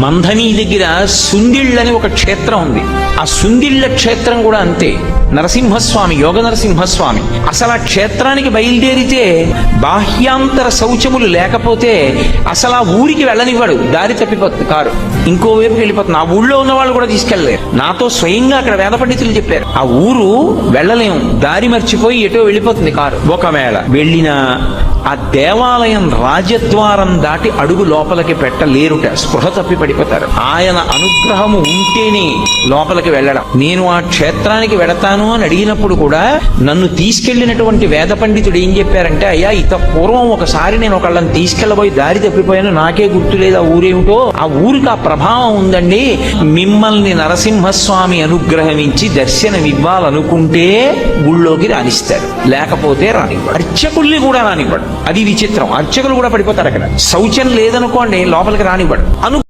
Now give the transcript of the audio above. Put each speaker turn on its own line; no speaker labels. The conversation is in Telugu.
మంధని దగ్గర సుందిళ్ళని ఒక క్షేత్రం ఉంది. ఆ సుందిళ్ళ క్షేత్రం కూడా అంతే. నరసింహస్వామి, యోగ నరసింహస్వామి. అసలు ఆ క్షేత్రానికి బయలుదేరితే బాహ్యాంతర శౌచములు లేకపోతే అసలు ఆ ఊరికి వెళ్ళనివ్వడు. దారి తప్పిపోతుంది కారు, ఇంకోవైపుకి వెళ్ళిపోతుంది. ఆ ఊళ్ళో ఉన్న వాళ్ళు కూడా తీసుకెళ్ళలేరు. నాతో స్వయంగా అక్కడ వేద పండితులు చెప్పారు, ఆ ఊరు వెళ్ళలేము, దారి మర్చిపోయి ఎటో వెళ్ళిపోతుంది కారు. ఒకవేళ వెళ్ళినా ఆ దేవాలయం రాజద్వారం దాటి అడుగు లోపలికి పెట్టలేరుట. స్పృహ తప్పి పడిపోతారు. ఆయన అనుగ్రహము ఉంటేనే లోపలికి వెళ్ళడం. నేను ఆ క్షేత్రానికి వెడతాను అని అడిగినప్పుడు కూడా నన్ను తీసుకెళ్లినటువంటి వేద పండితుడు ఏం చెప్పారంటే, అయ్యా ఇత పూర్వం ఒకసారి నేను ఒకళ్ళని తీసుకెళ్లబోయి దారి తప్పిపోయాను, నాకే గుర్తులేదు ఆ ఊరేమిటో. ఆ ఊరికి ఆ ప్రభావం ఉందండి. మిమ్మల్ని నరసింహస్వామి అనుగ్రహించి దర్శనం ఇవ్వాలనుకుంటే గుళ్ళోకి రానిస్తాడు, లేకపోతే రానివ్వడు. అర్చకుల్ని కూడా రానివ్వడు. అది విచిత్రం. అర్చకులు కూడా పడిపోతారు అక్కడ. శౌచం లేదనుకోండి లోపలికి రానివ్వడు.